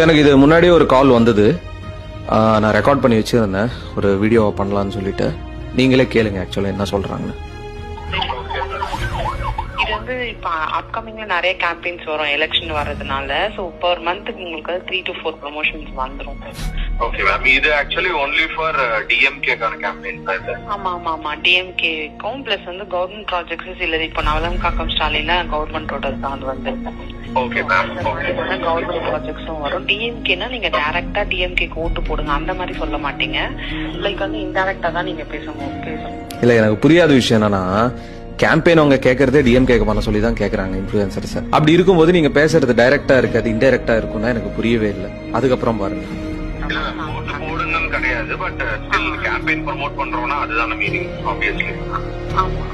எனக்கு இது முன்னாடியே ஒரு கால் வந்தது. நான் ரெக்கார்ட் பண்ணி வச்சிருந்தேன் ஒரு வீடியோ பண்ணலாம்னு சொல்லிட்டு. நீங்களே கேளுங்க ஆக்சுவலா என்ன சொல்றாங்கன்னு. இது வந்து இப்ப அப்கமிங்ல நிறைய கேம்பெயின்ஸ் வரும் எலெக்ஷன் வர்றதுனால. சோ பர் மந்த்க்கு உங்களுக்கு 3 to 4 ப்ரமோஷன்ஸ் வந்துரும். ஓகே மேம், இது ஆக்சுவலி ஒன்லி ஃபார் டிஎம்கே கான கேம்பெயின் தான் இது. ஆமா டிஎம்கேக்கும் பிளஸ் வந்து கவர்மெண்ட் ப்ராஜெக்ட்ஸ் இல்ல இப்ப நவலம் காக்கம் ஸ்டாலினா கவர்மெண்டோட தான் அது வந்து. Okay ma'am, okay. கவர்மெண்ட் ப்ராஜெக்ட்ஸும் வரும். டிஎம்கேனா நீங்க டைரக்டா டிஎம்கேக்கு ஓட்டு போடுங்க அந்த மாதிரி சொல்ல மாட்டீங்க. லைக் வந்து இன்டைரக்டா தான் நீங்க பேசணும். இல்ல எனக்கு புரியாத விஷயம் என்னன்னா, கேம்பெயின் அவங்க கேட்கறதே டிஎம்கேக்கு பண்ண சொல்லி தான் கேக்குறாங்க இன்ஃபுளுசர்ஸ். அப்படி இருக்கும்போது நீங்க பேசுறது டைரக்டா இருக்காது இன்டைரக்டா இருக்கும்னா எனக்கு புரியவே இல்லை. அதுக்கப்புறம் பாருங்க. இல்ல ஓட்டு போடுங்கன்னு கிடையாது, பட் ஸ்டில் கேம்பெயின் ப்ரோமோட் பண்றோம்னா அதுதான மீனிங் ஆப்வியஸ்லி. ஆமா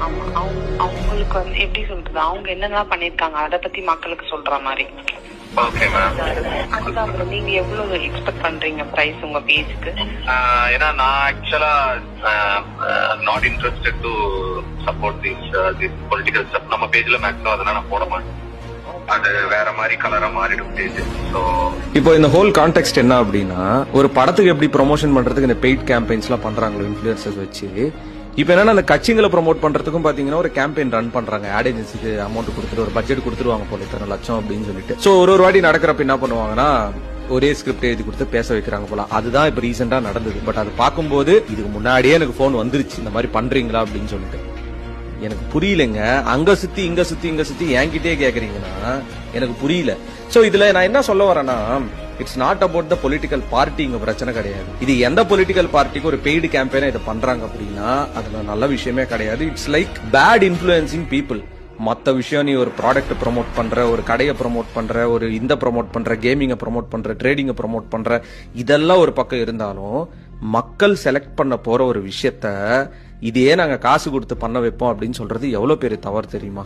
அவங்களுக்கு வந்து எப்படி சொல்றது, அவங்க என்னெல்லாம் பண்ணிருக்காங்க அத பத்தி மக்களுக்கு சொல்ற மாதிரி. Okay ma'am. அதுதான் bro. நீங்க எவ்வளவு எக்ஸ்பெக்ட் பண்றீங்க பிரைஸ் உங்க பேஜ்க்கு? ஏன்னா நான் ஆக்சுவலா not interested to support this political stuff. நம்ம பேஜ்ல மேக்ஸிமம் அதெல்லாம் நான் போட மாட்டேன். அது வேற மாதிரி கலரா மாறிடும் பேஜ். சோ இப்போ இந்த ஹோல் கான்டெக்ட் என்ன அப்படின்னா, ஒரு படத்துக்கு எப்படி ப்ரொமோஷன் பண்றதுக்கு இந்த பெய்ட் கேம்பெயின்ஸ் எல்லாம் பண்றாங்களோ இன்ஃபுளுசர்ஸ் வச்சு, இப்ப என்னன்னா அந்த கட்சிகளை ப்ரமோட் பண்றதுக்கும் பாத்தீங்கன்னா ஒரு கேம்பெயின் ரன் பண்றாங்க. ஆட் ஏஜென்சிக்கு அமௌண்ட் கொடுத்துட்டு ஒரு பட்ஜெட் கொடுத்துருவாங்க போல இத்தனை லட்சம் அப்படின்னு சொல்லிட்டு. சோ ஒரு வாட்டி நடக்கிறப்ப என்ன பண்ணுவாங்கன்னா, ஒரே ஸ்கிரிப்ட் எழுதி கொடுத்து பேச வைக்கிறாங்க போல. அதுதான் இப்ப ரீசெண்டா நடந்தது. பட் அது பார்க்கும்போது இதுக்கு முன்னாடியே எனக்கு போன் வந்துருச்சு இந்த மாதிரி பண்றீங்களா அப்படின்னு சொல்லிட்டு. எனக்கு புரியலங்க. அங்க சுத்தி இங்க சுத்தி என்கிட்டே கேக்குறீங்கன்னா எனக்கு புரியல. சோ இதுல நான் என்ன சொல்ல வரேன்னா, it's not about the political party. இங்க பிரச்சனை கிடையாது. இது எந்த பொலிட்டிக்கல் பார்ட்டிக்கு ஒரு பெய்டு கேம்பெயினா இதை பண்றாங்க அப்படின்னா அதுல நல்ல விஷயமே கிடையாது. It's like bad influencing people. மத்த விஷயம், நீ ஒரு ப்ராடக்ட் ப்ரமோட் பண்ற, ஒரு கடையை ப்ரமோட் பண்ற, ஒரு இந்த ப்ரமோட் பண்ற, கேமிங்கை ப்ரமோட் பண்ற, ட்ரேடிங்கை ப்ரமோட் பண்ற, இதெல்லாம் ஒரு பக்கம் இருந்தாலும் மக்கள் செலக்ட் பண்ண போற ஒரு விஷயத்த இதையே நாங்க காசு கொடுத்து பண்ண வைப்போம் அப்படின்னு சொல்றது எவ்வளவு பெரிய தவறு தெரியுமா?